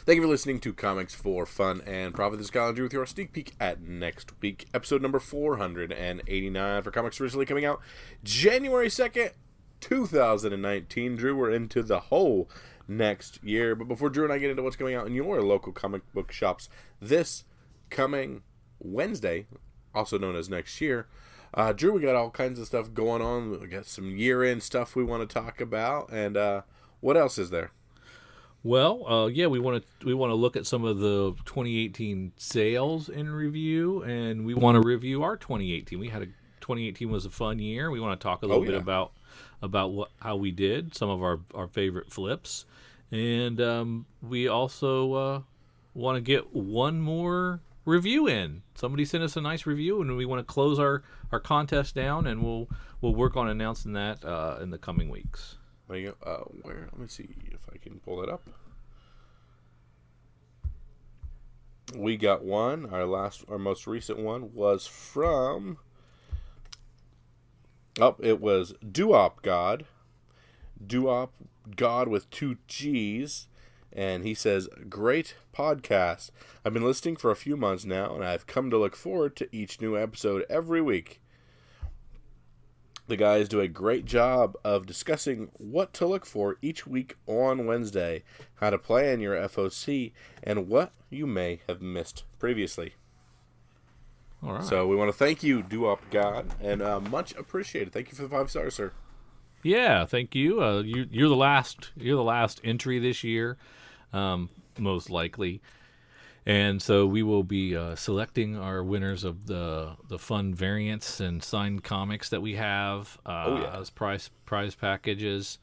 Thank you for listening to Comics for Fun and Profit. This is Kyle Andrew with your sneak peek at next week, episode number 489 for comics originally coming out January 2nd, 2019. Drew, we're into the whole next year. But before Drew and I get into what's coming out in your local comic book shops this coming Wednesday, also known as next year, Drew, we got all kinds of stuff going on. We got some year-end stuff we want to talk about. And what else is there? Well, we want to look at some of the 2018 sales in review, and we want to review our 2018. 2018 was a fun year. We want to talk a little bit about how we did, some of our favorite flips, and we also want to get one more review in. Somebody sent us a nice review, and we want to close our contest down, and we'll work on announcing that in the coming weeks. Let me see if I can pull it up. We got one. Our most recent one was from. It was Duop God with 2 G's, and he says, "Great podcast. I've been listening for a few months now, and I've come to look forward to each new episode every week. The guys do a great job of discussing what to look for each week on Wednesday, how to plan your FOC, and what you may have missed previously." All right. So we want to thank you, Duop God, and much appreciated. Thank you for the 5 stars, sir. Yeah, thank you. You're the last entry this year, most likely. And so we will be selecting our winners of the fun variants and signed comics that we have as prize packages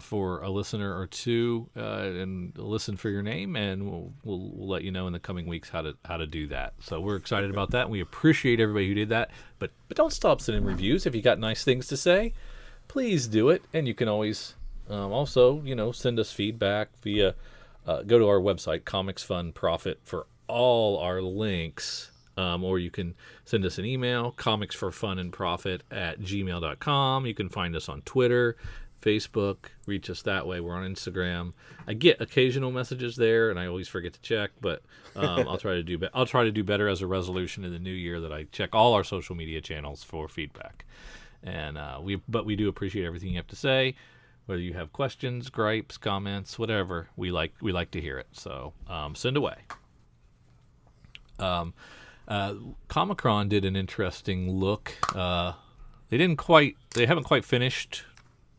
for a listener or two, and listen for your name, and we'll let you know in the coming weeks how to do that. So we're excited about that, and we appreciate everybody who did that. But don't stop sending reviews. If you got nice things to say, please do it. And you can always also send us feedback via. Go to our website, Comics Fun Profit, for all our links, or you can send us an email, comicsforfunandprofit@gmail.com. You can find us on Twitter, Facebook, reach us that way. We're on Instagram. I get occasional messages there, and I always forget to check, but I'll try to do better as a resolution in the new year, that I check all our social media channels for feedback. And we do appreciate everything you have to say. Whether you have questions, gripes, comments, whatever, we like to hear it. So send away. Comic-Con did an interesting look. They haven't quite finished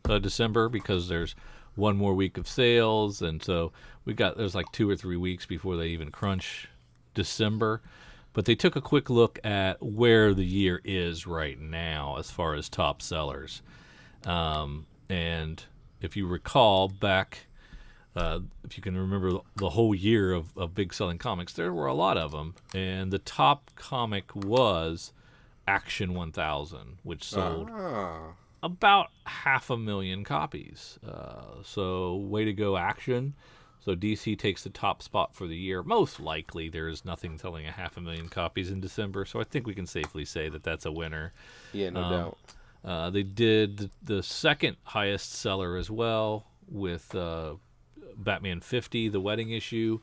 December, because there's one more week of sales, and so there's like 2 or 3 weeks before they even crunch December. But they took a quick look at where the year is right now as far as top sellers, and if you recall back, if you can remember the whole year of big selling comics, there were a lot of them. And the top comic was Action 1000, which sold about 500,000 copies. So way to go, Action. So DC takes the top spot for the year. Most likely there is nothing selling 500,000 copies in December, so I think we can safely say that that's a winner. Yeah, no doubt. They did the second highest seller as well, with Batman 50, the wedding issue,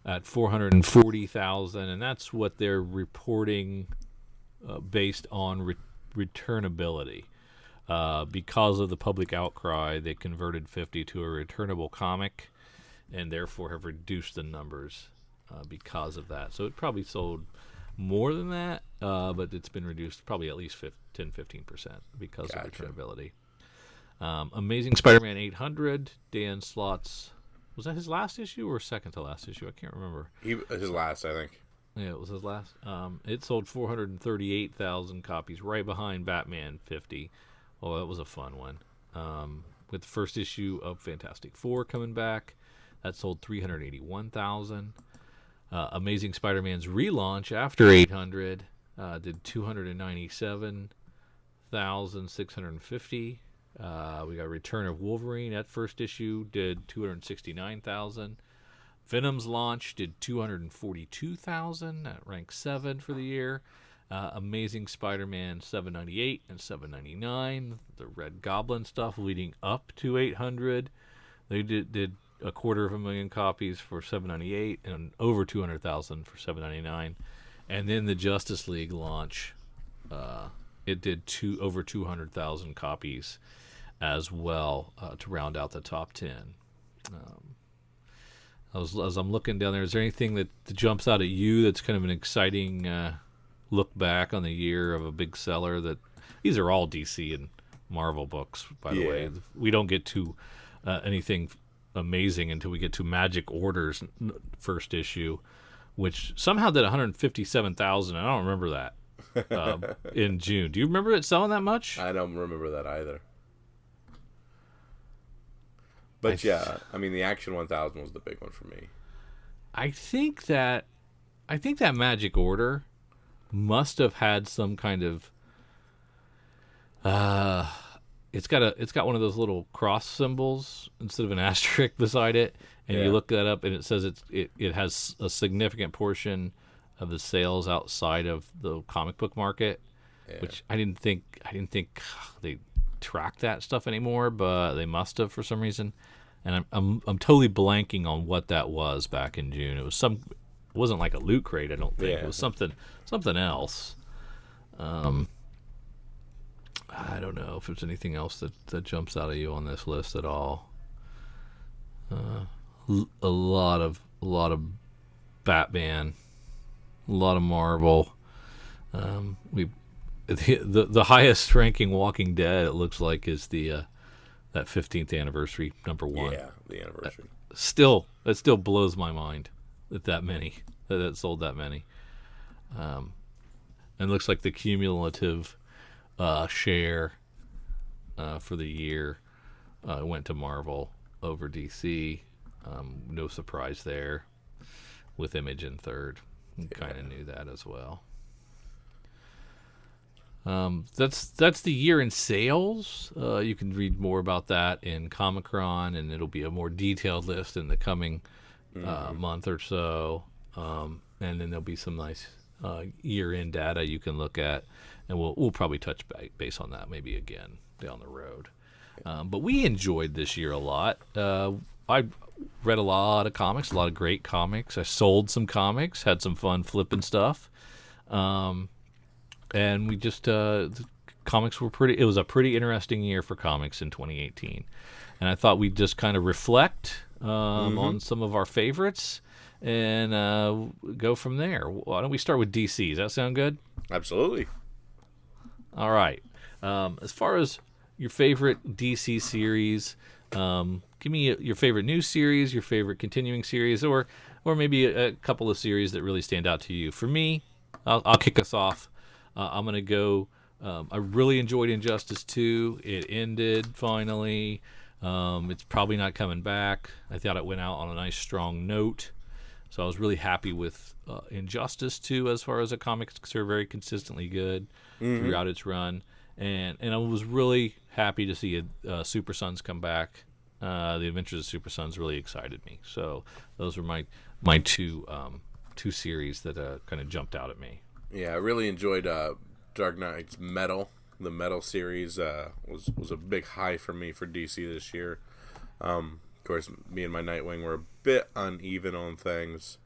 at 440,000, and that's what they're reporting based on returnability. Because of the public outcry, they converted 50 to a returnable comic, and therefore have reduced the numbers because of that. So it probably sold more than that, but it's been reduced probably at least 10-15% because of returnability. Amazing Spider-Man 800, Dan Slott's, was that his last issue or second to last issue? I can't remember. His last, I think. Yeah, it was his last. It sold 438,000 copies, right behind Batman 50. Oh, that was a fun one. With the first issue of Fantastic Four coming back, that sold 381,000. Amazing Spider-Man's relaunch after 800 did 297,650. We got Return of Wolverine. That first issue did 269,000. Venom's launch did 242,000. That ranked 7 for the year. Amazing Spider-Man 798 and 799. The Red Goblin stuff leading up to 800. They did 250,000 copies for $7.98 and over 200,000 for $7.99. And then the Justice League launch, it did over 200,000 copies as well to round out the top 10. As I'm looking down there, is there anything that jumps out at you that's kind of an exciting look back on the year of a big seller? That these are all DC and Marvel books, by the way. We don't get to anything amazing until we get to Magic Order's first issue, which somehow did 157,000. I don't remember that in June. Do you remember it selling that much? I don't remember that either. But I mean, the Action 1000 was the big one for me. I think that Magic Order must have had some kind of it's got one of those little cross symbols instead of an asterisk beside it, and you look that up and it says it has a significant portion of the sales outside of the comic book market, which I didn't think they track that stuff anymore, but they must have for some reason. And I'm totally blanking on what that was back in June. It wasn't like a loot crate, I don't think. It was something else. I don't know if there's anything else that jumps out at you on this list at all. A lot of Batman, a lot of Marvel. The highest ranking Walking Dead, it looks like, is that 15th anniversary #1. Yeah, the anniversary. That still blows my mind that sold that many. And it looks like the cumulative share for the year went to Marvel over DC. No surprise there, with Image in third. Kind of knew that as well. That's the year in sales. You can read more about that in Comic-Con, and it'll be a more detailed list in the coming month or so. And then there'll be some nice year-end data you can look at, and we'll probably touch base on that maybe again down the road. But we enjoyed this year a lot. I read a lot of comics, a lot of great comics. I sold some comics, had some fun flipping stuff. And we just the comics were it was a pretty interesting year for comics in 2018, and I thought we'd just kind of reflect on some of our favorites and go from there. Why don't we start with DC? Does that sound good? Absolutely. All right. As far as your favorite DC series, give me your favorite new series, your favorite continuing series, or maybe a couple of series that really stand out to you. For me, I'll kick us off. I'm going to go, I really enjoyed Injustice 2. It ended, finally. It's probably not coming back. I thought it went out on a nice, strong note. So I was really happy with Injustice 2 as far as the comics are very consistently good throughout its run. And I was really happy to see Super Sons come back. The Adventures of Super Sons really excited me. So those were my two series that kind of jumped out at me. Yeah, I really enjoyed Dark Knight's Metal. The Metal series was a big high for me for DC this year. Of course, me and my Nightwing were a bit uneven on things.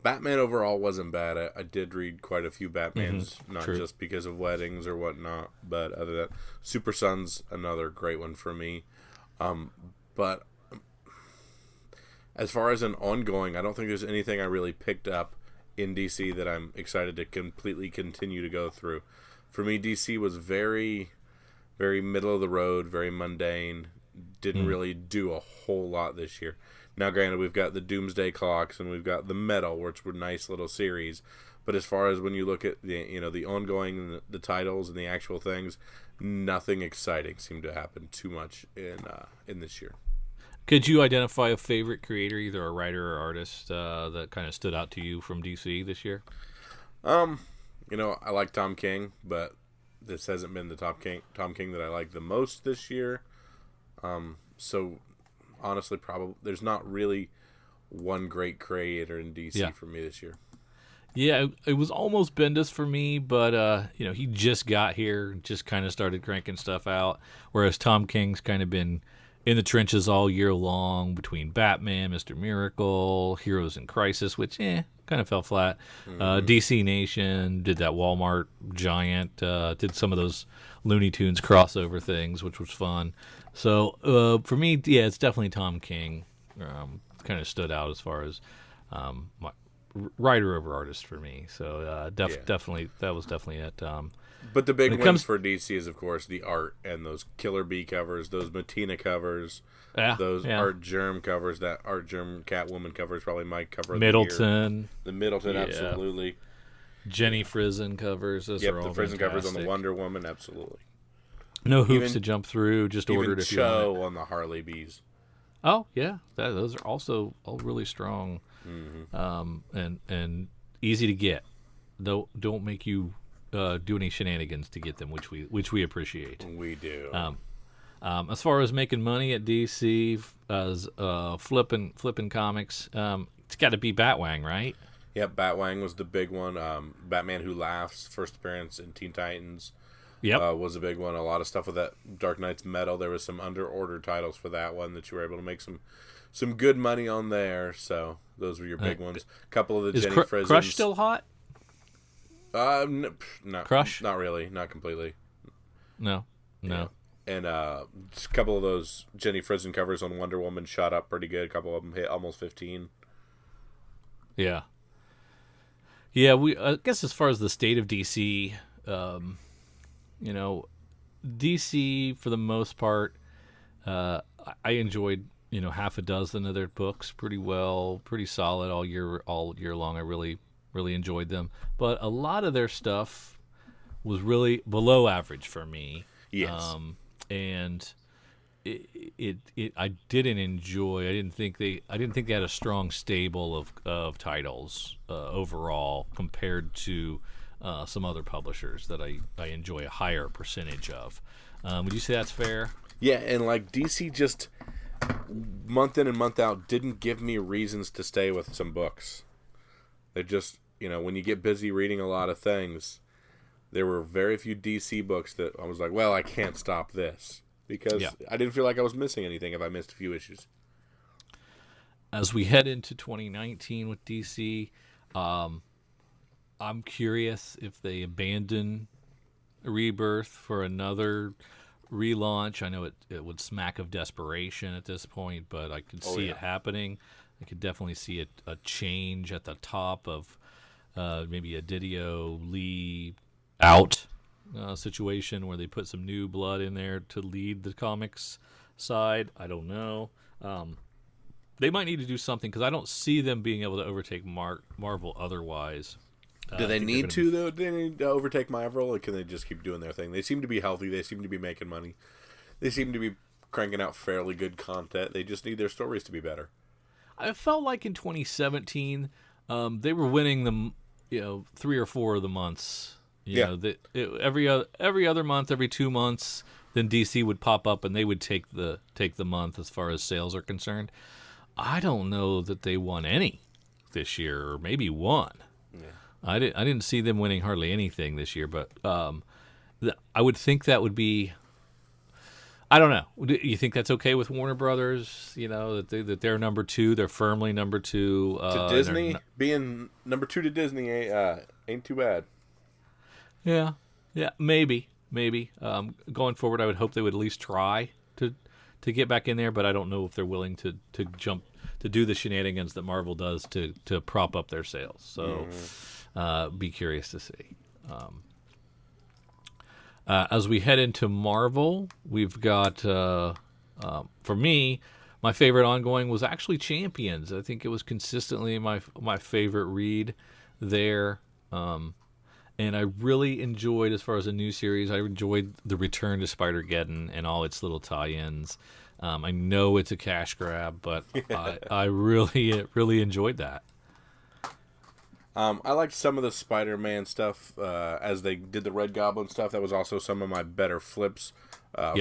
Batman overall wasn't bad. I did read quite a few Batmans, not True. just because of weddings or whatnot, but other than that, Super Sons, another great one for me. But as far as an ongoing, I don't think there's anything I really picked up in DC that I'm excited to completely continue to go through. For me, DC was very, very middle of the road, very mundane. Didn't really do a whole lot this year. Now, granted, we've got the Doomsday Clocks and we've got the Metal, which were nice little series. But as far as when you look at the ongoing, the titles and the actual things, nothing exciting seemed to happen too much in this year. Could you identify a favorite creator, either a writer or artist, that kind of stood out to you from DC this year? I like Tom King, but this hasn't been the Tom King that I like the most this year. So honestly, probably there's not really one great creator in DC for me this year. Yeah, it was almost Bendis for me, but he just got here, just kind of started cranking stuff out, whereas Tom King's kind of been in the trenches all year long between Batman, Mr. Miracle, Heroes in Crisis, which kind of fell flat. DC Nation did that Walmart giant, did some of those Looney Tunes crossover things, which was fun. So for me, yeah, it's definitely Tom King. Kind of stood out as far as my writer over artist for me. So definitely that was definitely it. But the big ones for DC is, of course, the art and those Killer Bee covers, those Matina covers, those Art Germ covers. That Art Germ Catwoman cover is probably my cover of Middleton. The Middleton, absolutely. Jenny Frizen covers. Those are all the Frizen fantastic. covers on the Wonder Woman, absolutely. No hoops to jump through. Just ordered if you want. Cho on the Harley Bees. Oh yeah, those are also all really strong, and easy to get. Though don't make you do any shenanigans to get them, which we appreciate. We do. As far as making money at DC, as flipping comics, it's got to be Batwang, right? Yep, Batwang was the big one. Batman Who Laughs, first appearance in Teen Titans. Yep. Was a big one. A lot of stuff with that Dark Knight's Metal. There was some under-ordered titles for that one that you were able to make some good money on there. So those were your big ones. A couple of the Jenny Frizens. Crush still hot? No, Crush? Not really. Not completely. No. Yeah. And just a couple of those Jenny Frizen covers on Wonder Woman shot up pretty good. A couple of them hit almost 15. Yeah. Yeah, I guess as far as the state of DC, DC for the most part, I enjoyed half a dozen of their books pretty well, pretty solid all year long. I really enjoyed them, but a lot of their stuff was really below average for me. Yes, and I didn't enjoy. I didn't think they had a strong stable of titles overall compared to some other publishers that I enjoy a higher percentage of. Would you say that's fair? Yeah, and like DC just month in and month out didn't give me reasons to stay with some books. They just, when you get busy reading a lot of things, there were very few DC books that I was like, well, I can't stop this. Because I didn't feel like I was missing anything if I missed a few issues. As we head into 2019 with DC, I'm curious if they abandon Rebirth for another relaunch. I know it would smack of desperation at this point, but I could see it happening. I could definitely see a change at the top of maybe a Didio Lee out situation where they put some new blood in there to lead the comics side. I don't know. They might need to do something because I don't see them being able to overtake Marvel otherwise. Do they need to, though? Do they need to overtake Marvel, or can they just keep doing their thing? They seem to be healthy. They seem to be making money. They seem to be cranking out fairly good content. They just need their stories to be better. I felt like in 2017, they were winning them, 3 or 4 of the months. Every other month, every 2 months, then DC would pop up and they would take the month as far as sales are concerned. I don't know that they won any this year, or maybe one. Yeah. I didn't see them winning hardly anything this year, but I would think that would be. I don't know. Do you think that's okay with Warner Brothers? That they're number 2, they're firmly number 2 to Disney. Being number 2 to Disney ain't too bad. Yeah, maybe. Going forward, I would hope they would at least try to get back in there, but I don't know if they're willing to jump to do the shenanigans that Marvel does to prop up their sales. So, be curious to see. As we head into Marvel, we've got for me, my favorite ongoing was actually Champions. I think it was consistently my favorite read there. And I really enjoyed, as far as a new series, I enjoyed the return to Spider-Geddon and all its little tie-ins. I know it's a cash grab, but I really enjoyed that. I liked some of the Spider-Man stuff as they did the Red Goblin stuff. That was also some of my better flips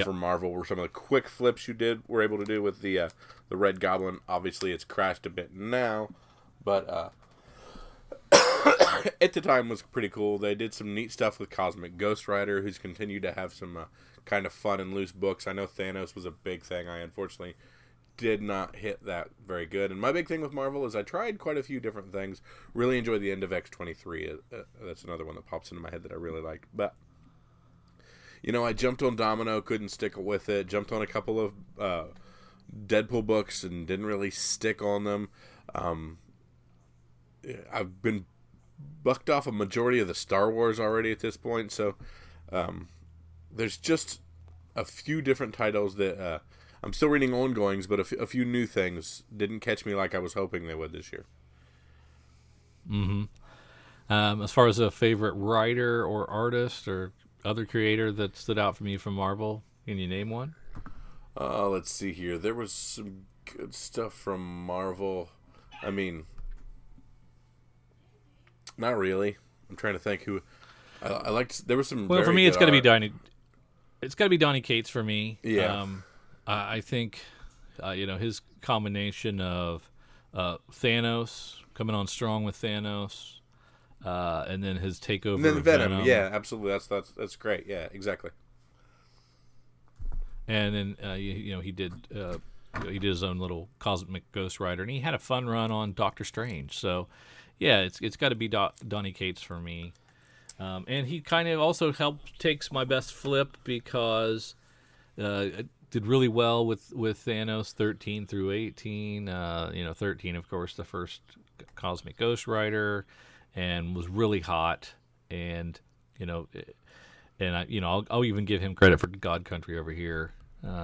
for Marvel. Were some of the quick flips you were able to do with the Red Goblin. Obviously, it's crashed a bit now, but at the time was pretty cool. They did some neat stuff with Cosmic Ghost Rider, who's continued to have some kind of fun and loose books. I know Thanos was a big thing. I unfortunately did not hit that very good. And my big thing with Marvel is I tried quite a few different things. Really enjoyed the end of X-23. That's another one that pops into my head that I really liked. But, I jumped on Domino, couldn't stick with it. Jumped on a couple of Deadpool books and didn't really stick on them. I've been bucked off a majority of the Star Wars already at this point, so there's just a few different titles that I'm still reading ongoings, but a few new things didn't catch me like I was hoping they would this year. As far as a favorite writer or artist or other creator that stood out for me from Marvel, can you name one? Let's see here. There was some good stuff from Marvel. I mean, not really. I'm trying to think who I liked. There was some. Well, for me, it's got to be Donny. It's got to be Donny Cates for me. Yeah. I think, his combination of Thanos coming on strong with Thanos, and then his takeover. And then of Venom. Yeah, absolutely. That's great. Yeah, exactly. And then he did his own little cosmic Ghost Rider, and he had a fun run on Doctor Strange. So, yeah, it's got to be Donny Cates for me. And he kind of also takes my best flip because it did really well with Thanos 13 through 18. 13, of course, the first cosmic Ghost Rider, and was really hot. And I'll even give him credit for God Country over here,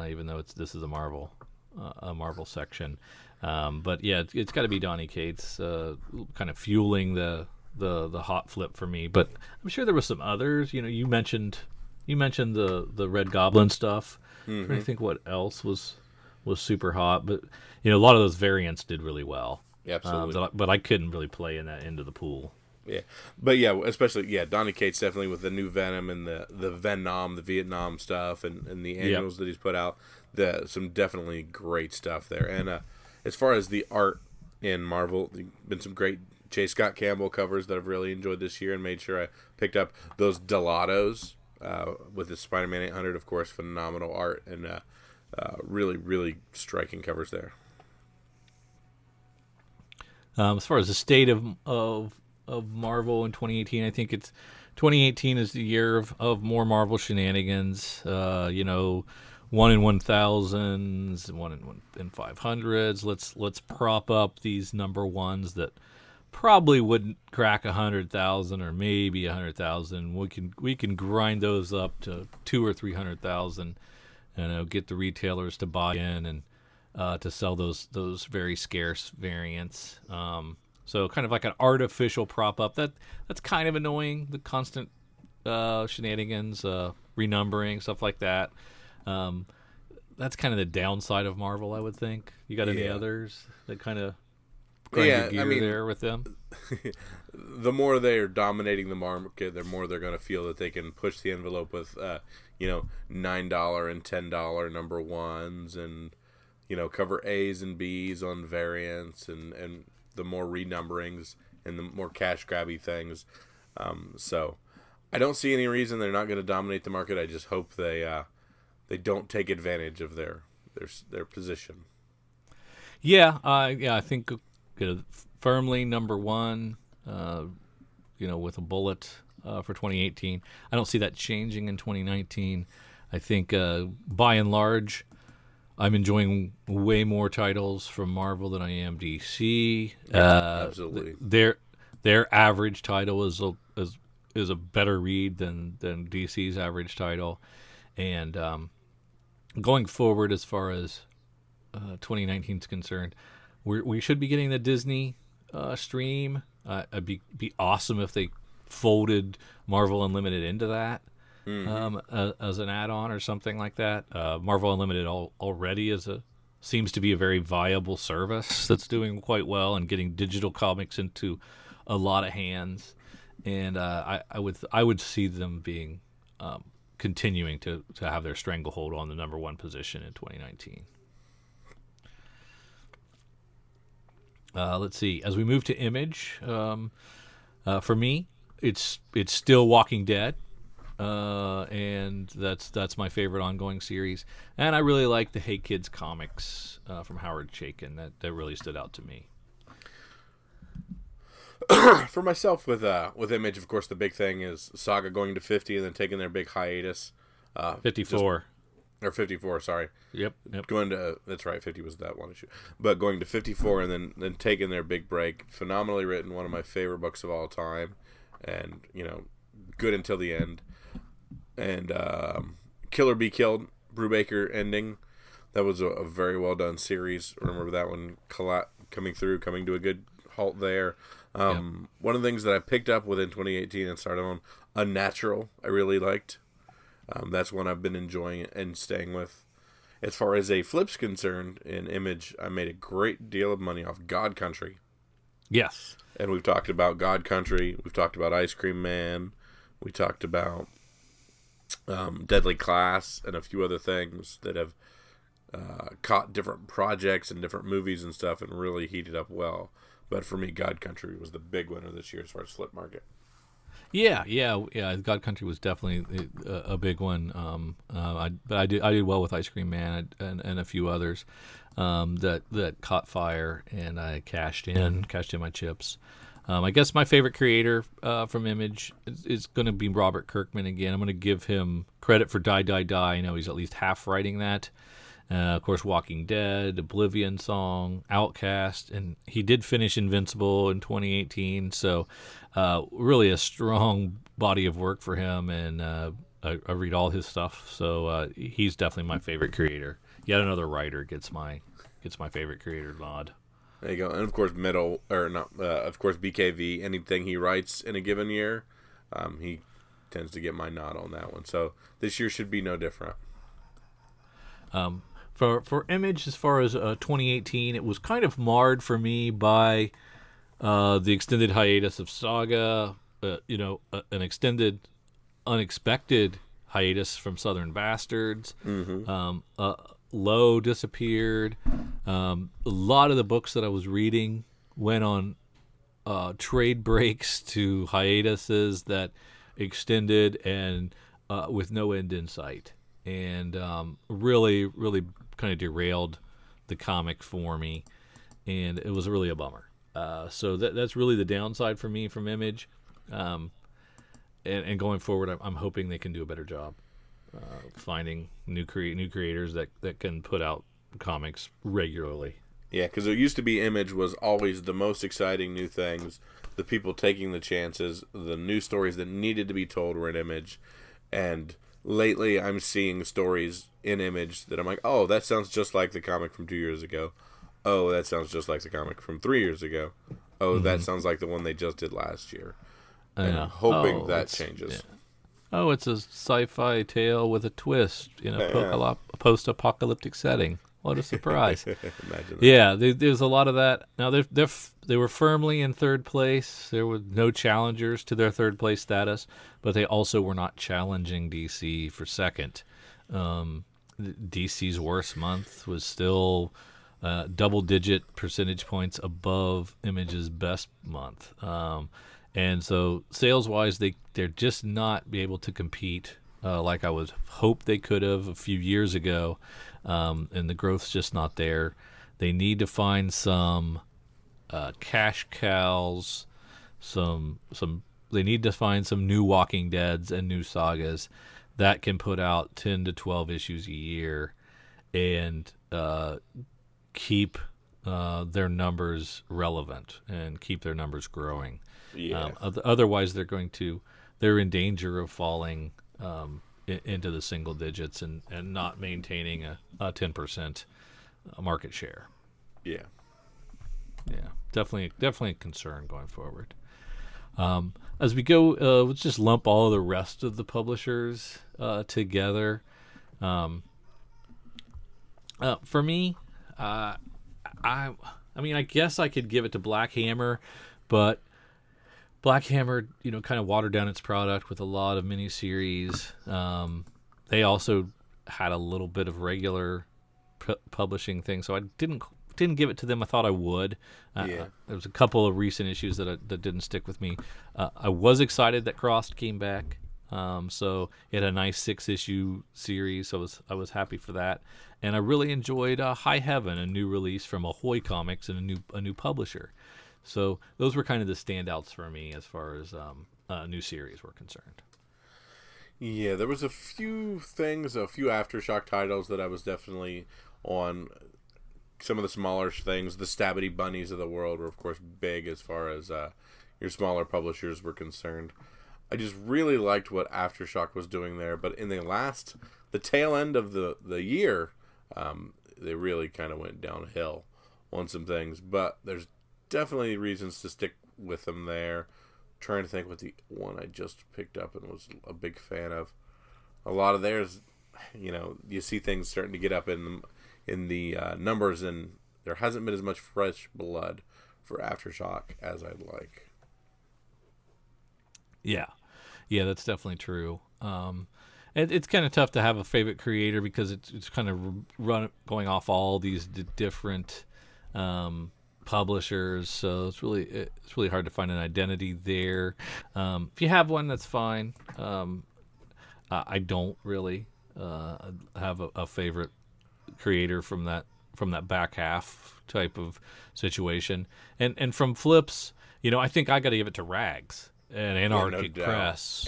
even though this is a Marvel section. But yeah, it's got to be Donny Cates, kind of fueling the hot flip for me. But I'm sure there was some others. You mentioned the Red Goblin stuff. I'm trying to think what else was super hot, but a lot of those variants did really well. Yeah, absolutely. But I couldn't really play in that end of the pool. Yeah, but especially Donny Cates definitely with the new Venom and the Venom, the Vietnam stuff, and the annuals that he's put out. Some definitely great stuff there. And as far as the art in Marvel, there's been some great J. Scott Campbell covers that I've really enjoyed this year, and made sure I picked up those Delatos with his Spider-Man 800, of course, phenomenal art and really, really striking covers there. As far as the state of Marvel in 2018, I think 2018 is the year of more Marvel shenanigans. 1 in 1,000s, 1 in 500s. Let's prop up these number ones that probably wouldn't crack 100,000 or maybe 100,000. We can grind those up to 200,000 or 300,000, and get the retailers to buy in and to sell those very scarce variants. So kind of like an artificial prop up. That's kind of annoying. The constant shenanigans, renumbering, stuff like that. That's kind of the downside of Marvel, I would think. You got any others that kind of grind your gear there with them? The more they are dominating the market, the more they're going to feel that they can push the envelope with, $9 and $10 number ones, and cover A's and B's on variants, and the more renumberings and the more cash grabby things. So I don't see any reason they're not going to dominate the market. I just hope they don't take advantage of their position. I think firmly number one, with a bullet for 2018. I don't see that changing in 2019. I think by and large, I'm enjoying way more titles from Marvel than I am DC. Absolutely. Their average title is a better read than DC's average title, and going forward, as far as 2019 is concerned, we should be getting the Disney stream. It'd be awesome if they folded Marvel Unlimited into that. As an add-on or something like that. Marvel Unlimited already seems to be a very viable service that's doing quite well and getting digital comics into a lot of hands. And I would see them being continuing to have their stranglehold on the number one position in 2019. Let's see. As we move to Image, for me, it's still Walking Dead. and that's my favorite ongoing series. And I really like the Hey Kids comics from Howard Chaykin. That really stood out to me. For myself, with Image, of course, the big thing is Saga going to 50 and then taking their big hiatus. 54. Or 54, sorry. Yep. Going to, that's right, 50 was that one issue. But going to 54 and then taking their big break. Phenomenally written, one of my favorite books of all time. And, good until the end. And Kill or Be Killed, Brubaker ending. That was a very well done series. Remember that one coming to a good halt there. One of the things that I picked up within 2018 and started on, Unnatural, I really liked. That's one I've been enjoying and staying with. As far as a flip's concerned, in Image, I made a great deal of money off God Country. Yes. And we've talked about God Country. We've talked about Ice Cream Man. We talked about Deadly Class and a few other things that have caught different projects and different movies and stuff and really heated up well. But for me, God Country was the big winner this year as far as flip market. Yeah. God Country was definitely a big one. But I did well with Ice Cream Man and a few others that caught fire, and I cashed in my chips. I guess my favorite creator from Image is going to be Robert Kirkman again. I'm going to give him credit for Die, Die, Die. I know he's at least half writing that. Of course, Walking Dead, Oblivion Song, Outcast, and he did finish Invincible in 2018. So really a strong body of work for him, and I read all his stuff. So he's definitely my favorite creator. Yet another writer gets my favorite creator nod. There you go. And of course, BKV, anything he writes in a given year, he tends to get my nod on that one. So this year should be no different. For Image, as far as 2018, it was kind of marred for me by the extended hiatus of Saga, an extended, unexpected hiatus from Southern Bastards. Mm-hmm. Low disappeared. A lot of the books that I was reading went on trade breaks to hiatuses that extended and with no end in sight. And really, really kind of derailed the comic for me, and it was really a bummer. So that's really the downside for me from Image, and going forward, I'm hoping they can do a better job finding new creators that can put out comics regularly. Yeah, because it used to be Image was always the most exciting new things, the people taking the chances, the new stories that needed to be told were in Image, and lately, I'm seeing stories in Image that I'm like, oh, that sounds just like the comic from 2 years ago. Oh, that sounds just like the comic from 3 years ago. Oh, that sounds like the one they just did last year. And I'm hoping that changes. Yeah. Oh, it's a sci-fi tale with a twist in a post-apocalyptic setting. What a surprise. Imagine that. Yeah, there's a lot of that. Now, they were firmly in third place. There were no challengers to their third place status, but they also were not challenging DC for second. DC's worst month was still double-digit percentage points above Image's best month. And so sales-wise, they're just not be able to compete like I was hoped they could have a few years ago. And the growth's just not there. They need to find some cash cows, they need to find some new Walking Deads and new sagas that can put out 10 to 12 issues a year and keep their numbers relevant and keep their numbers growing. Yeah. Otherwise, they're in danger of falling into the single digits and not maintaining a 10% market share. Yeah. Yeah, definitely a concern going forward. As we go, let's just lump all of the rest of the publishers together. For me, I mean, I guess I could give it to Black Hammer, but Black Hammer, kind of watered down its product with a lot of miniseries. They also had a little bit of regular publishing thing, so I didn't give it to them. I thought I would. There was a couple of recent issues that didn't stick with me. I was excited that Crossed came back. So it had a nice 6-issue series. So I was happy for that, and I really enjoyed High Heaven, a new release from Ahoy Comics and a new publisher. So those were kind of the standouts for me as far as new series were concerned. Yeah, there was a few things, a few Aftershock titles that I was definitely on. Some of the smaller things, the Stabity Bunnies of the world, were of course big as far as your smaller publishers were concerned. I just really liked what Aftershock was doing there, but in the tail end of the year, they really kind of went downhill on some things. But there's definitely reasons to stick with them there. Trying to think what the one I just picked up and was a big fan of. A lot of theirs, you see things starting to get up in the numbers, and there hasn't been as much fresh blood for Aftershock as I'd like. Yeah, that's definitely true. It's kind of tough to have a favorite creator because it's kind of going off all these different publishers, so it's really hard to find an identity there. If you have one, that's fine. I don't really have a favorite creator from that back half type of situation, and from flips, I think I got to give it to Rags and Anarchic Press.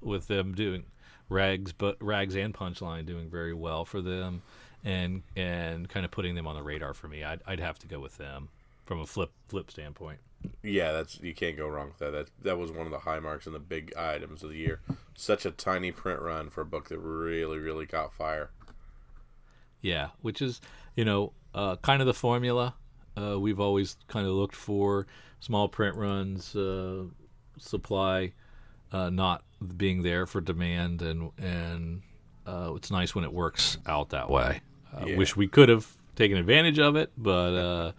With them doing Rags and Punchline doing very well for them. And kind of putting them on the radar for me. I'd have to go with them from a flip standpoint. Yeah, you can't go wrong with that. That was one of the high marks and the big items of the year. Such a tiny print run for a book that really, really caught fire. Yeah, which is kind of the formula we've always kind of looked for: small print runs, supply not being there for demand, and it's nice when it works out that way. Wish we could have taken advantage of it, but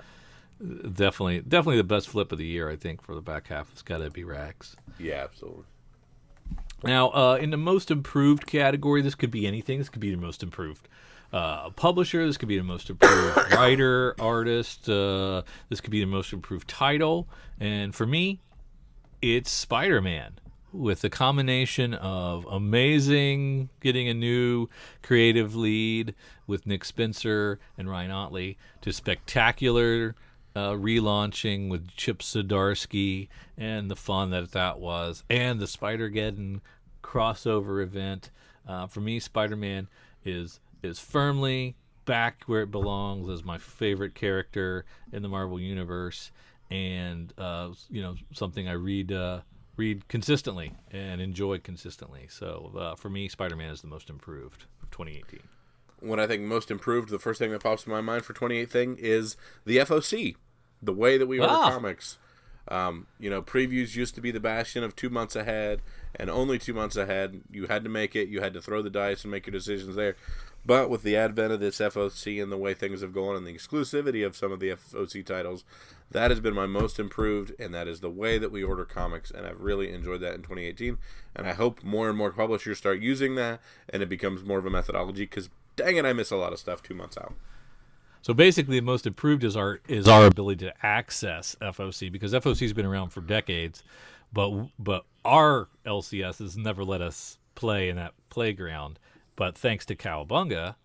definitely the best flip of the year, I think, for the back half has got to be Rags. Yeah, absolutely. Now, in the most improved category, this could be anything. This could be the most improved publisher. This could be the most improved writer, artist. This could be the most improved title. And for me, it's Spider-Man. With the combination of amazing getting a new creative lead with Nick Spencer and Ryan Ottley, to spectacular relaunching with Chip Zdarsky and the fun that was, and the Spider-Geddon crossover event. For me, Spider-Man is firmly back where it belongs as my favorite character in the Marvel Universe, and something I read consistently and enjoy consistently. So for me, Spider-Man is the most improved of 2018. When I think most improved, the first thing that pops in my mind for 2018 is the FOC, the way that we order comics. Previews used to be the bastion of 2 months ahead, and only 2 months ahead. You had to make it. You had to throw the dice and make your decisions there. But with the advent of this FOC and the way things have gone and the exclusivity of some of the FOC titles, that has been my most improved, and that is the way that we order comics, and I've really enjoyed that in 2018. And I hope more and more publishers start using that, and it becomes more of a methodology, because dang it, I miss a lot of stuff 2 months out. So basically, the most improved is our ability to access FOC, because FOC has been around for decades, but our LCS has never let us play in that playground. But thanks to Cowabunga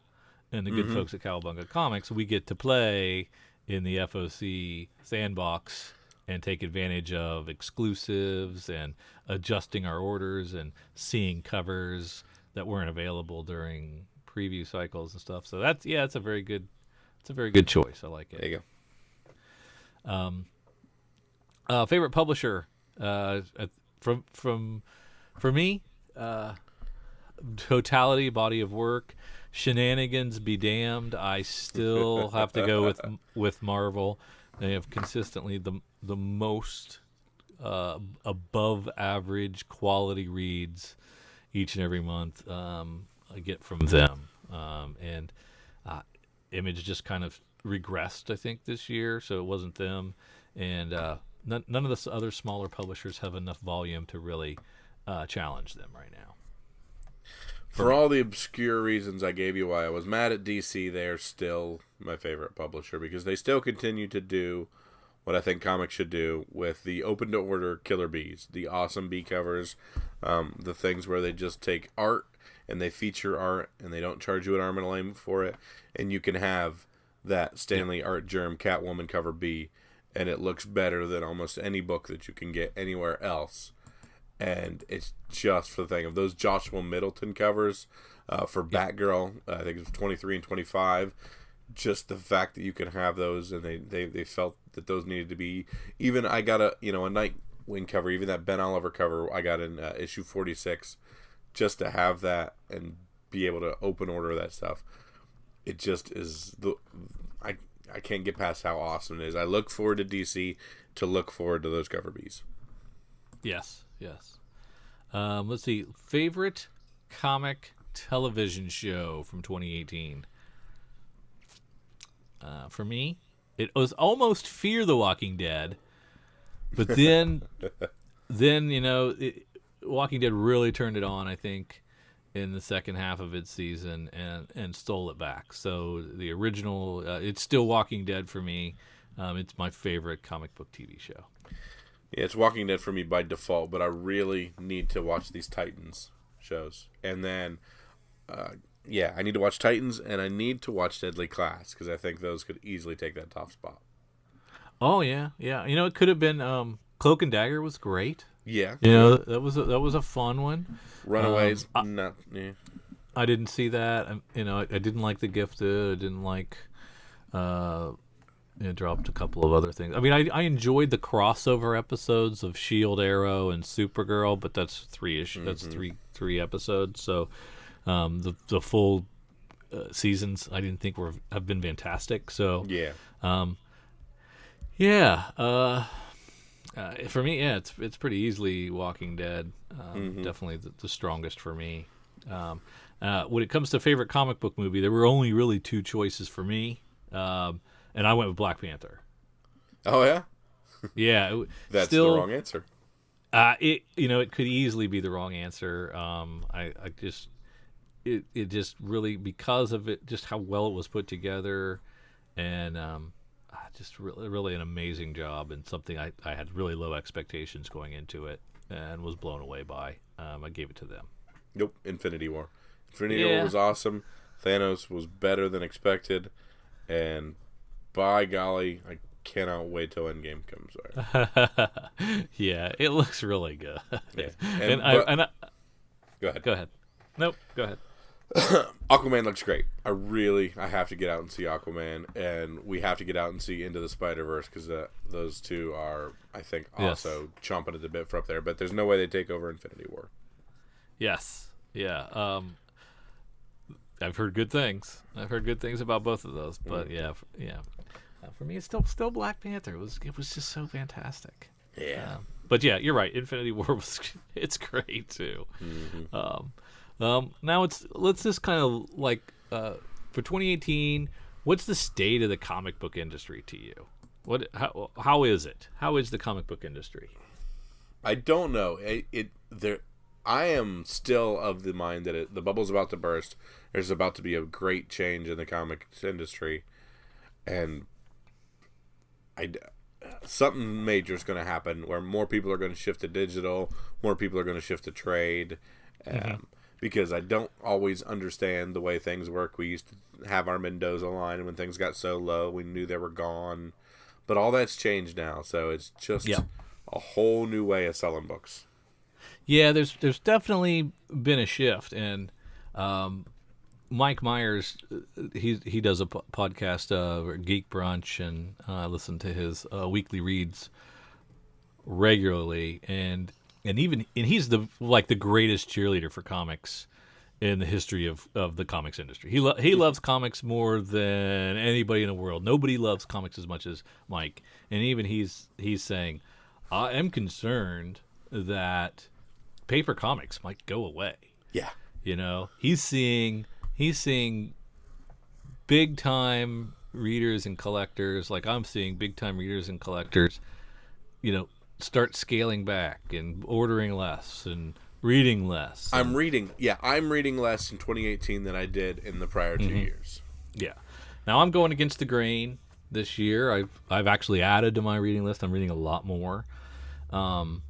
and the good folks at Cowabunga Comics, we get to play in the FOC sandbox and take advantage of exclusives and adjusting our orders and seeing covers that weren't available during preview cycles and stuff. So it's a very good choice. I like it. There you go. Favorite publisher for me, totality, body of work, shenanigans be damned. I still have to go with Marvel. They have consistently the most above average quality reads each and every month I get from them, and Image just kind of regressed, I think, this year, so it wasn't them, and none of the other smaller publishers have enough volume to really challenge them right now. For all the obscure reasons I gave you why I was mad at DC, they're still my favorite publisher, because they still continue to do what I think comics should do with the open to order Killer Bees, the awesome bee covers, the things where they just take art and they feature art and they don't charge you an arm and a leg for it, and you can have that Stanley Art Germ Catwoman cover bee, and it looks better than almost any book that you can get anywhere else. And it's just for the thing of those Joshua Middleton covers for Batgirl, I think it was 23 and 25. Just the fact that you can have those, and they felt that those needed to be. Even I got a Nightwing cover, even that Ben Oliver cover I got in issue 46, just to have that and be able to open order that stuff. It just is I can't get past how awesome it is. I look forward to DC to look forward to those cover bees. Yes. Let's see. Favorite comic television show from 2018. For me, it was almost Fear the Walking Dead, but then Walking Dead really turned it on, I think, in the second half of its season and stole it back. So the original, it's still Walking Dead for me. It's my favorite comic book TV show. Yeah, it's Walking Dead for me by default, but I really need to watch these Titans shows. And then, I need to watch Titans, and I need to watch Deadly Class, because I think those could easily take that top spot. Oh, yeah. It could have been Cloak and Dagger was great. Yeah. That was a fun one. Runaways, I didn't see that. I didn't like The Gifted. I didn't like... dropped a couple of other things. I mean, I enjoyed the crossover episodes of Shield, Arrow, and Supergirl, but that's That's three episodes. So the full seasons I didn't think have been fantastic. So for me, it's pretty easily Walking Dead. Definitely the strongest for me. When it comes to favorite comic book movie, there were only really two choices for me. And I went with Black Panther. Oh, yeah? Yeah. That's the wrong answer. It could easily be the wrong answer. It just really, because of it, just how well it was put together, and just really an amazing job, and something I had really low expectations going into it and was blown away by. I gave it to them. Nope, Infinity War. Infinity War was awesome. Thanos was better than expected, and by golly, I cannot wait till Endgame comes. Yeah, it looks really good. Yeah. Go ahead. Nope, go ahead. Aquaman looks great. I have to get out and see Aquaman, and we have to get out and see Into the Spider-Verse, because those two are, I think, also chomping at the bit for up there. But there's no way they take over Infinity War. Yes. Yeah. I've heard good things. About both of those, but for me, it's still Black Panther. It was just so fantastic. Yeah. But yeah, you're right. Infinity War it's great too. Now let's just kind of for 2018. What's the state of the comic book industry to you? How is it? How is the comic book industry? I don't know. I am still of the mind that the bubble's about to burst. There's about to be a great change in the comics industry, and something major is going to happen where more people are going to shift to digital, more people are going to shift to trade, because I don't always understand the way things work. We used to have our Mendoza line, and when things got so low, we knew they were gone. But all that's changed now, so it's just a whole new way of selling books. Yeah, there's definitely been a shift, and Mike Myers, he does a podcast, Geek Brunch, and I listen to his weekly reads regularly, and he's the greatest cheerleader for comics in the history of the comics industry. He loves comics more than anybody in the world. Nobody loves comics as much as Mike, and even he's saying, I am concerned that paper comics might go away. Yeah. He's seeing big time readers and collectors, like I'm seeing big time readers and collectors, start scaling back and ordering less and reading less. I'm reading less in 2018 than I did in the prior 2 years. Yeah. Now I'm going against the grain. this year. I've actually added to my reading list. I'm reading a lot more, and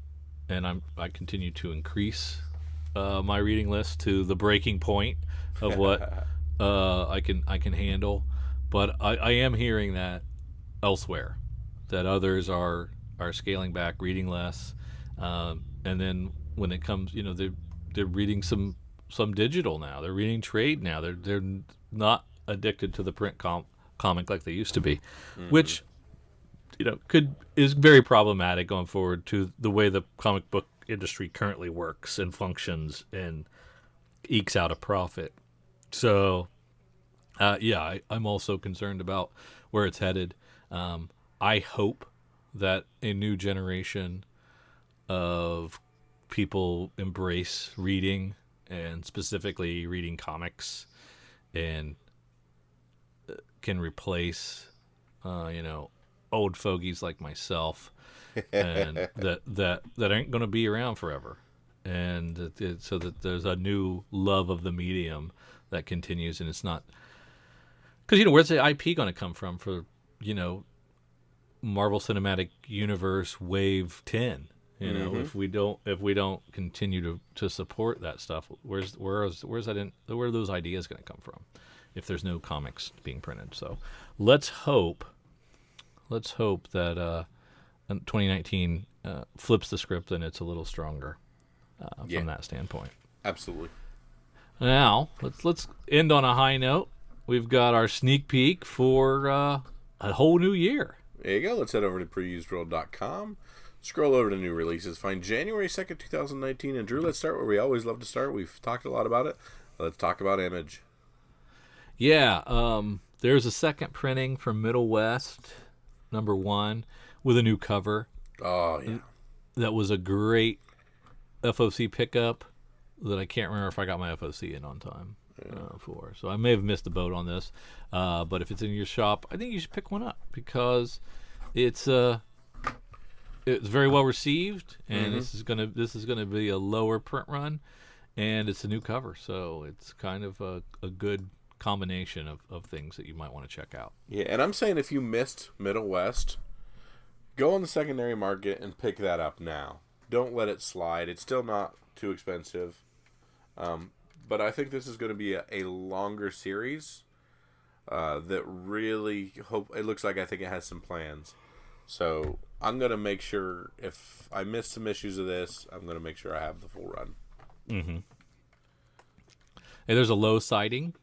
I continue to increase my reading list to the breaking point of what I can handle. But I am hearing that elsewhere, that others are scaling back, reading less, and then when it comes, they're reading some digital now. They're reading trade now. They're not addicted to the print comic like they used to be, which is very problematic going forward to the way the comic book industry currently works and functions and ekes out a profit. So, I'm also concerned about where it's headed. I hope that a new generation of people embrace reading, and specifically reading comics, and can replace, old fogies like myself, and that aren't going to be around forever, and so that there's a new love of the medium that continues, and it's not because where's the IP going to come from for Marvel Cinematic Universe Wave 10? If we don't continue to support that stuff, where's that where are those ideas going to come from if there's no comics being printed? So let's hope that 2019 flips the script and it's a little stronger from that standpoint. Absolutely. Now let's end on a high note. We've got our sneak peek for a whole new year. There you go. Let's head over to preusedworld.com. Scroll over to new releases. Find January 2nd, 2019. And Drew, let's start where we always love to start. We've talked a lot about it. Let's talk about Image. Yeah. There's a second printing from Middle West, #1, with a new cover. Oh, yeah. That was a great FOC pickup that I can't remember if I got my FOC in on time for. So I may have missed the boat on this. But if it's in your shop, I think you should pick one up because it's very well received, and this is gonna be a lower print run, and it's a new cover, so it's kind of a good combination of things that you might want to check out. Yeah, and I'm saying if you missed Middle West, go on the secondary market and pick that up now. Don't let it slide. It's still not too expensive, but I think this is going to be a longer series that really it looks like I think it has some plans. So I'm going to make sure if I miss some issues of this, I'm going to make sure I have the full run. Mm-hmm. Hey, there's a low sighting.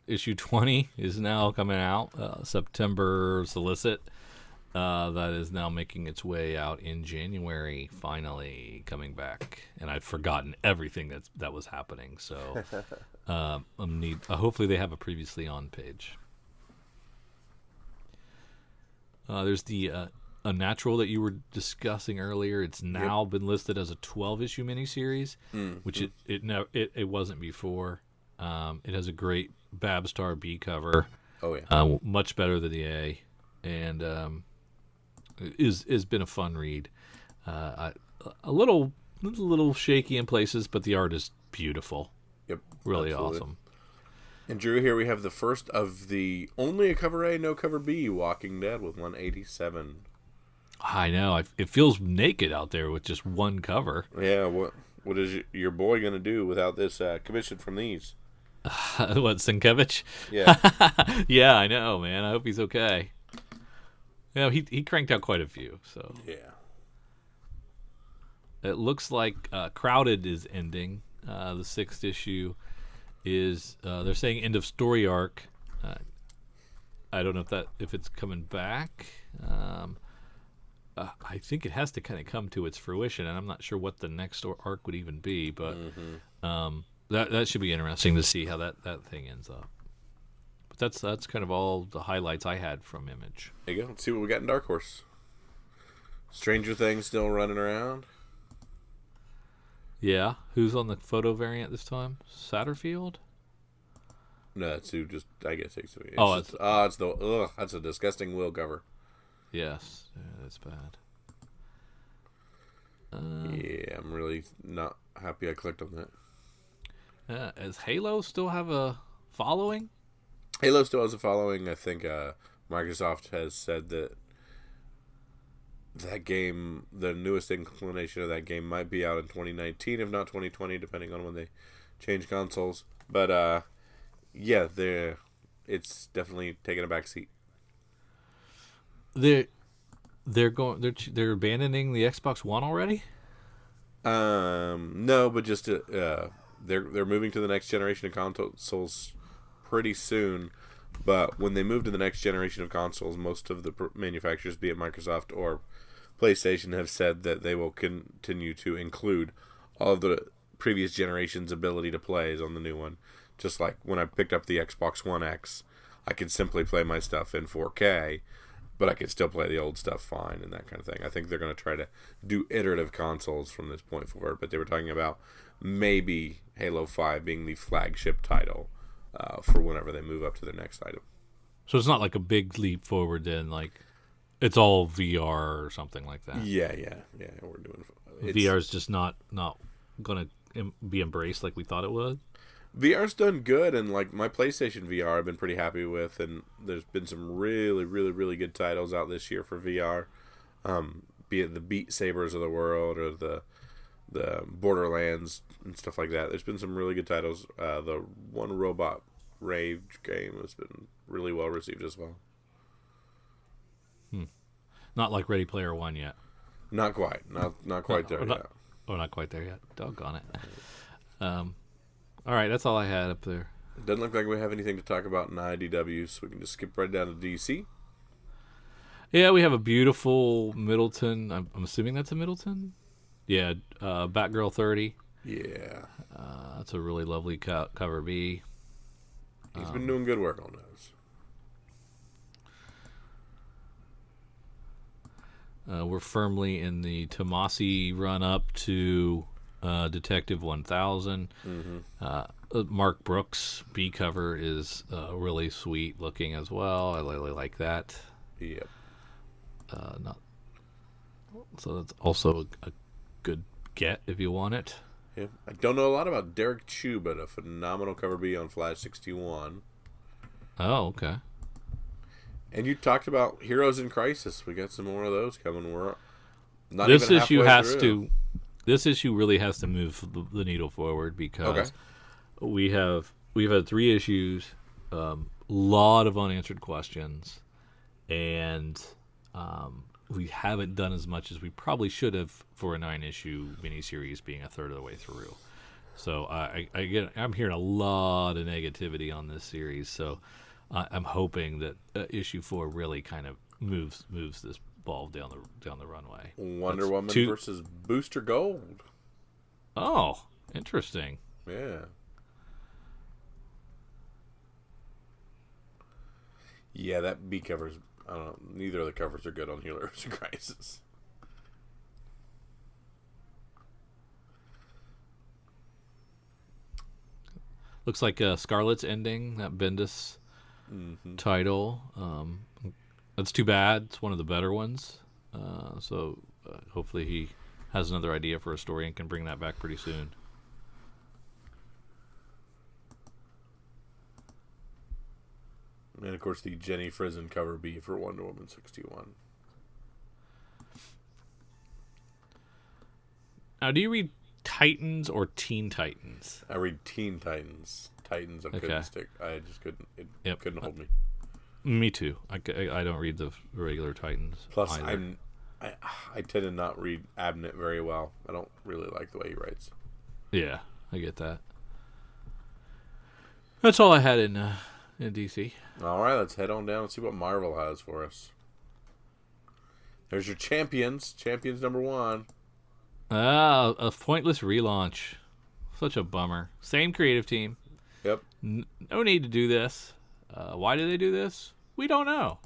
Issue 20 is now coming out. September solicit. That is now making its way out in January, finally coming back. And I'd forgotten everything that was happening. So hopefully they have a previously on page. There's the Unnatural that you were discussing earlier. It's now been listed as a 12-issue miniseries, which it wasn't before. It has a great Babstar B cover. Oh yeah, much better than the A, and is been a fun read. A little shaky in places, but the art is beautiful. Yep, really absolutely. Awesome. And Drew, here we have the first of the only a cover A, no cover B, Walking Dead with 187. I know. It feels naked out there with just one cover. Yeah, what is your boy going to do without this commission from these? What, Sienkiewicz? Yeah. Yeah, I know, man. I hope he's okay. Yeah, he cranked out quite a few. So yeah. It looks like Crowded is ending. The 6th issue is they're saying end of story arc. I don't know if it's coming back. I think it has to kind of come to its fruition, and I'm not sure what the next arc would even be. But that should be interesting to see how that thing ends up. But that's kind of all the highlights I had from Image. There you go. Let's see what we got in Dark Horse. Stranger Things still running around. Yeah, who's on the photo variant this time? Satterfield? No, that's who just I guess takes it. That's a disgusting Will cover. Yes, yeah, that's bad. Yeah, I'm really not happy I clicked on that. Does Halo still have a following? Halo still has a following. I think Microsoft has said that game, the newest inclination of that game, might be out in 2019, if not 2020, depending on when they change consoles. But yeah, it's definitely taking a back seat. They're abandoning the Xbox One already? No, but just they're moving to the next generation of consoles pretty soon. But when they move to the next generation of consoles, most of the manufacturers, be it Microsoft or PlayStation, have said that they will continue to include all of the previous generation's ability to play on the new one. Just like when I picked up the Xbox One X, I could simply play my stuff in 4K, but I could still play the old stuff fine and that kind of thing. I think they're going to try to do iterative consoles from this point forward, but they were talking about maybe Halo 5 being the flagship title for whenever they move up to their next item. So it's not like a big leap forward then, like it's all VR or something like that. Yeah. We're doing VR is just not going to be embraced like we thought it would. VR's done good, and like my PlayStation VR I've been pretty happy with, and there's been some really, really, really good titles out this year for VR. Be it the Beat Sabers of the world or the Borderlands and stuff like that. There's been some really good titles. The One Robot Rage game has been really well received as well. Not like Ready Player One yet. Not quite. Not quite there yet. Not quite there yet. Doggone it. All right, that's all I had up there. Doesn't look like we have anything to talk about in IDW, so we can just skip right down to DC. Yeah, we have a beautiful Middleton. I'm assuming that's a Middleton. Yeah, Batgirl 30. Yeah. That's a really lovely cover B. He's been doing good work on those. We're firmly in the Tomasi run up to Detective 1000. Mark Brooks B cover is really sweet looking as well. I really like that. Yep. So that's also a good get if you want it. Yeah. I don't know a lot about Derek Chu, but a phenomenal cover B on Flash 61. Oh, okay. And you talked about Heroes in Crisis. We got some more of those coming. We're not this even issue halfway has through. This issue really has to move the needle forward because we've had 3 issues, lot of unanswered questions, and we haven't done as much as we probably should have for a 9-issue miniseries being a third of the way through. So I'm hearing a lot of negativity on this series. So I'm hoping that issue 4 really kind of moves this ball down the runway. Wonder Woman versus Booster Gold. Oh, interesting. Yeah. Yeah, that B cover's, I don't know, neither of the covers are good on Heroes in Crisis. Looks like Scarlet's ending, that Bendis title. That's too bad. It's one of the better ones. So hopefully he has another idea for a story and can bring that back pretty soon. And of course the Jenny Frison cover B for Wonder Woman 61. Now, do you read Titans or Teen Titans? I read Teen Titans. Titans I couldn't stick. I just couldn't. It couldn't hold me. Me too. I don't read the regular Titans. Plus, I tend to not read Abnett very well. I don't really like the way he writes. Yeah, I get that. That's all I had in DC. All right, let's head on down and see what Marvel has for us. There's your Champions. Champions number 1. A pointless relaunch. Such a bummer. Same creative team. Yep. No need to do this. Why do they do this? We don't know.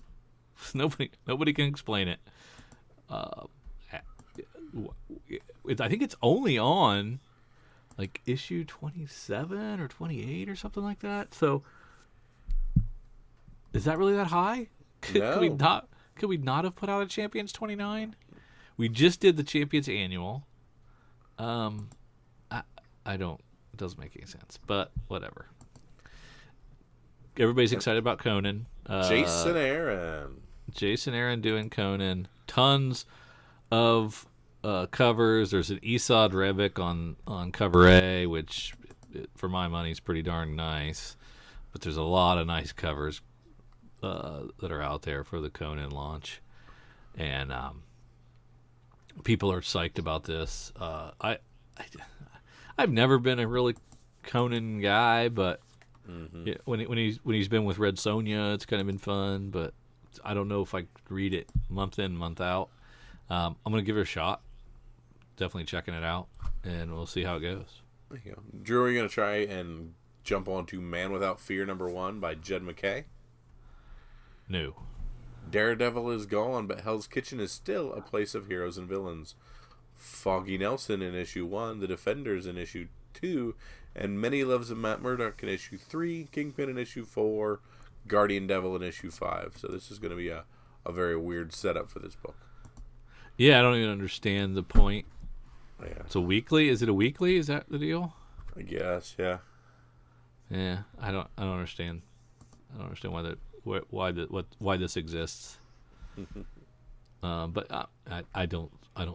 Nobody can explain it. I think it's only on like issue 27 or 28 or something like that. So is that really that high? No. Could we not have put out a Champions 29? We just did the Champions annual. I don't. It doesn't make any sense, but whatever. Everybody's excited about Conan. Jason Aaron. Jason Aaron doing Conan. Tons of covers. There's an Esad Rebic on cover A, which for my money is pretty darn nice. But there's a lot of nice covers that are out there for the Conan launch, and people are psyched about this. I've never been a really Conan guy, but when he's been with Red Sonja, it's kind of been fun. But I don't know if I read it month in, month out. I'm gonna give it a shot. Definitely checking it out, and we'll see how it goes. There you go. Drew, are you gonna try and jump onto Man Without Fear #1 by Jed MacKay? No. Daredevil is gone, but Hell's Kitchen is still a place of heroes and villains. Foggy Nelson in issue 1, The Defenders in issue 2, and Many Loves of Matt Murdock in issue 3, Kingpin in issue 4, Guardian Devil in issue 5. So this is going to be a very weird setup for this book. Yeah, I don't even understand the point. Yeah. It's a weekly? Is it a weekly? Is that the deal? I guess, yeah. Yeah, I don't understand. I don't understand why this exists. But I don't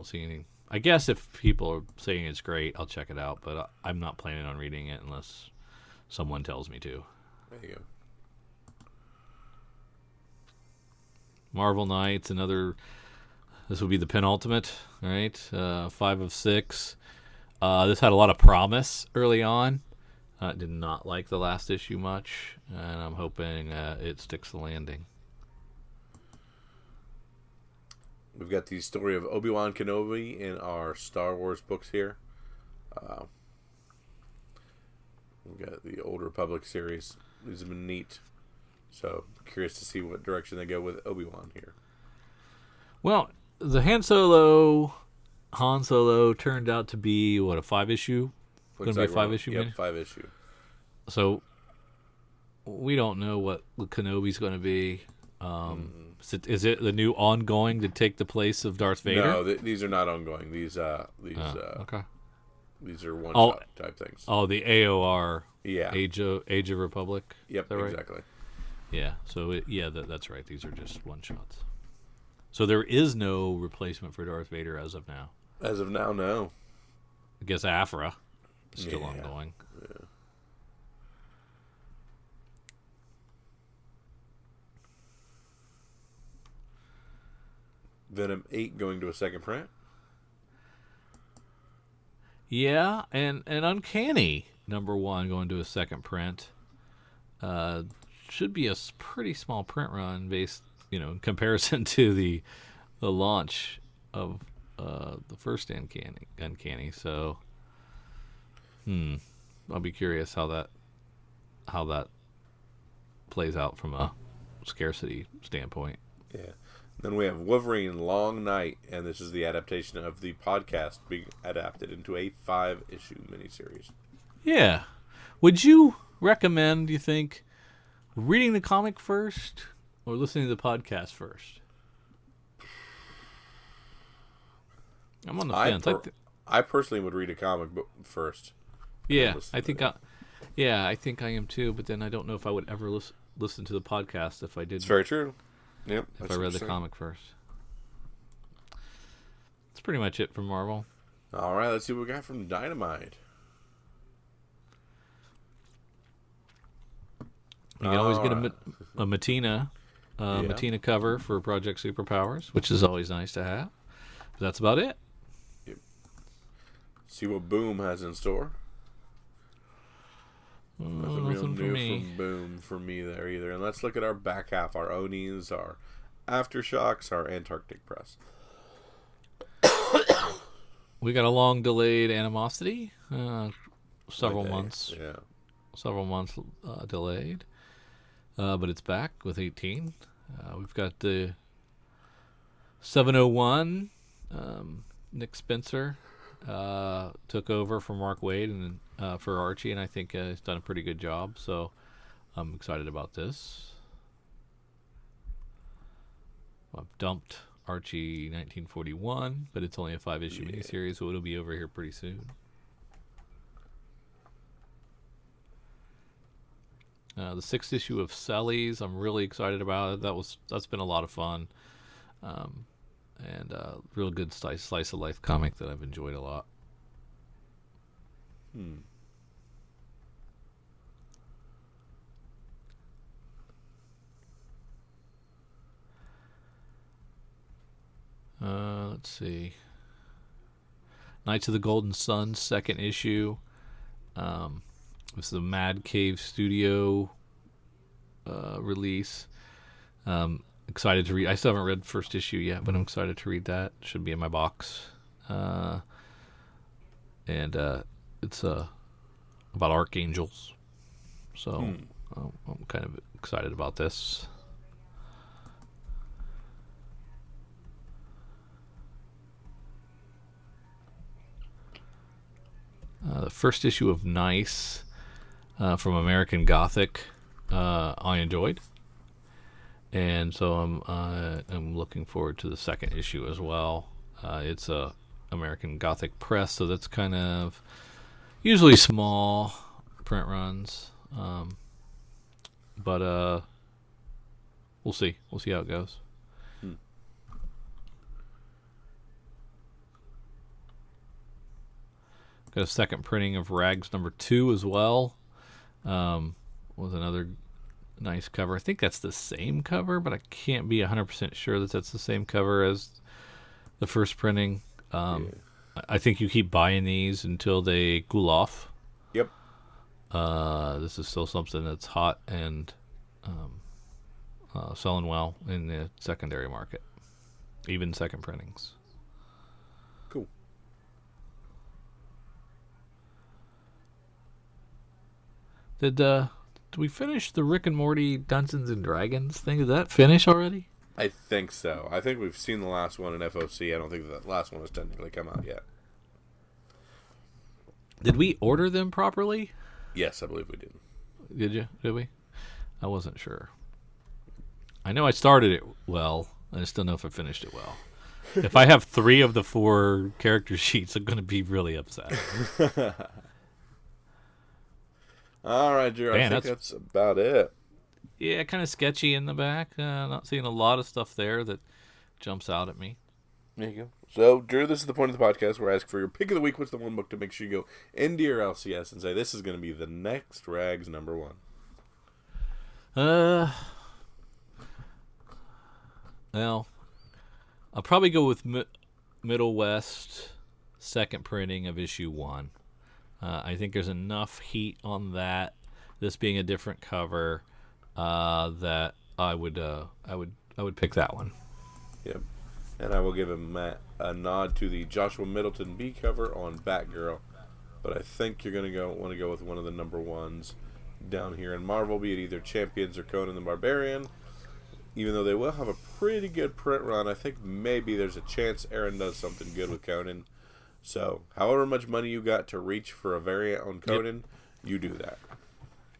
see any. I guess if people are saying it's great, I'll check it out. But I'm not planning on reading it unless someone tells me to. There you go. Marvel Knights, another. This will be the penultimate, right? 5 of 6. This had a lot of promise early on. Did not like the last issue much, and I'm hoping it sticks the landing. We've got the story of Obi-Wan Kenobi in our Star Wars books here. We've got the Old Republic series. These have been neat. So, curious to see what direction they go with Obi-Wan here. Well, the Han Solo turned out to be, what, a 5-issue? Going to be a 5-issue? Yep, 5-issue. So, we don't know what Kenobi's going to be. Is it the new ongoing to take the place of Darth Vader? No, these are not ongoing. These okay. These are one-shot type things. Oh, the AOR. Yeah. Age of Republic. Yep, right? exactly. Yeah. So that's right. These are just one-shots. So there is no replacement for Darth Vader as of now. As of now, no. I guess Afra is still ongoing. Yeah. Venom 8 going to a second print. Yeah, and Uncanny #1 going to a second print. Should be a pretty small print run based, in comparison to the launch of the first Uncanny. So, I'll be curious how that plays out from a scarcity standpoint. Yeah. Then we have Wolverine Long Night, and this is the adaptation of the podcast being adapted into a 5-issue miniseries. Yeah. Would you recommend, do you think, reading the comic first or listening to the podcast first? I'm on the fence. I personally would read a comic book first. Yeah, I think I am too, but then I don't know if I would ever listen to the podcast if I did. It's very true. Yep. If I read the comic first. That's pretty much it from Marvel. All right, let's see what we got from Dynamite. You can always get a Matina Matina cover for Project Superpowers, which is always nice to have. But that's about it. Yep. See what Boom has in store. Nothing real new from Boom for me there either. And let's look at our back half, our Onis, our Aftershocks, our Antarctic Press. We got a long delayed Animosity, several months delayed, but it's back with 18. We've got the 701. Nick Spencer took over from Mark Waid and for Archie, and I think he's done a pretty good job. So I'm excited about this. I've dumped Archie 1941, but it's only a 5-issue miniseries, so it'll be over here pretty soon. The 6th issue of Sellies, I'm really excited about it. That's been a lot of fun, and real good slice of life comic that I've enjoyed a lot. Let's see. Knights of the Golden Sun, 2nd issue. This is a Mad Cave Studio release. Excited to read. I still haven't read 1st issue yet, but I'm excited to read that. Should be in my box. And it's about archangels. So I'm kind of excited about this. The 1st issue of Nice from American Gothic I enjoyed. And so I'm looking forward to the 2nd issue as well. It's a American Gothic Press, so that's kind of usually small print runs. But we'll see. We'll see how it goes. Got a 2nd printing of Rags number 2 as well. Was another nice cover. I think that's the same cover, but I can't be 100% sure that that's the same cover as the 1st printing. I think you keep buying these until they cool off. Yep. This is still something that's hot and selling well in the secondary market, even 2nd printings. Cool. Did we finish the Rick and Morty Dungeons and Dragons thing? Did that finish already? I think so. I think we've seen the last one in FOC. I don't think that last one has technically come out yet. Did we order them properly? Yes, I believe we did. Did you? Did we? I wasn't sure. I know I started it well. I just don't know if I finished it well. If I have 3 of the 4 character sheets, I'm going to be really upset. All right, Drew. I think that's about it. Yeah, kind of sketchy in the back. Not seeing a lot of stuff there that jumps out at me. There you go. So, Drew, this is the point of the podcast where I ask for your pick of the week. What's the one book to make sure you go into your LCS and say, this is going to be the next Rags number 1? Well, I'll probably go with Middle West 2nd printing of issue 1. I think there's enough heat on that, this being a different cover, that I would pick that one. Yep. And I will give a nod to the Joshua Middleton B cover on Batgirl, but I think you're going to want to go with one of the number 1s down here in Marvel, be it either Champions or Conan the Barbarian. Even though they will have a pretty good print run, I think maybe there's a chance Aaron does something good with Conan. So, however much money you got to reach for a variant on Conan, you do that.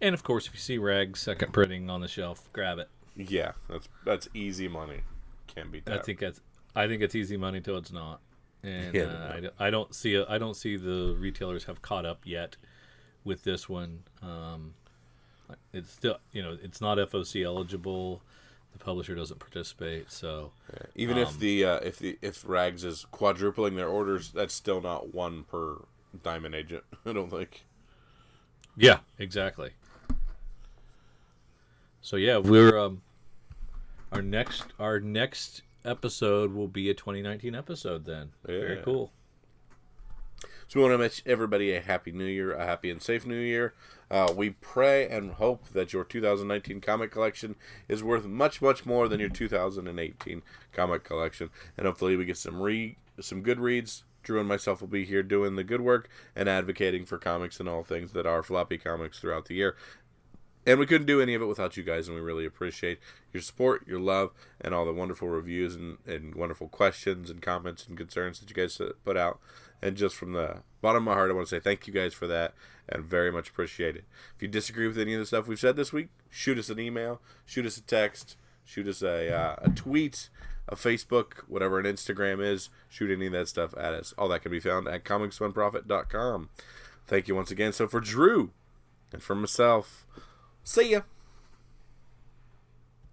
And of course, if you see Rag's 2nd printing on the shelf, grab it. Yeah, that's easy money. Can't beat that. I think it's easy money till it's not. And Yeah, I don't see the retailers have caught up yet with this one. It's still, it's not FOC eligible. The publisher doesn't participate, so even if Rags is quadrupling their orders, that's still not 1 per Diamond Agent. I don't think. Yeah, exactly. So yeah, we're our next episode will be a 2019 episode. Then very cool. So we want to wish everybody a happy New Year, a happy and safe New Year. We pray and hope that your 2019 comic collection is worth much, much more than your 2018 comic collection. And hopefully we get some good reads. Drew and myself will be here doing the good work and advocating for comics and all things that are floppy comics throughout the year. And we couldn't do any of it without you guys, and we really appreciate your support, your love, and all the wonderful reviews and wonderful questions and comments and concerns that you guys put out. And just from the bottom of my heart, I want to say thank you guys for that, and very much appreciate it. If you disagree with any of the stuff we've said this week, shoot us an email, shoot us a text, shoot us a tweet, a Facebook, whatever an Instagram is. Shoot any of that stuff at us. All that can be found at comicsfunprofit.com. Thank you once again. So for Drew and for myself, See ya.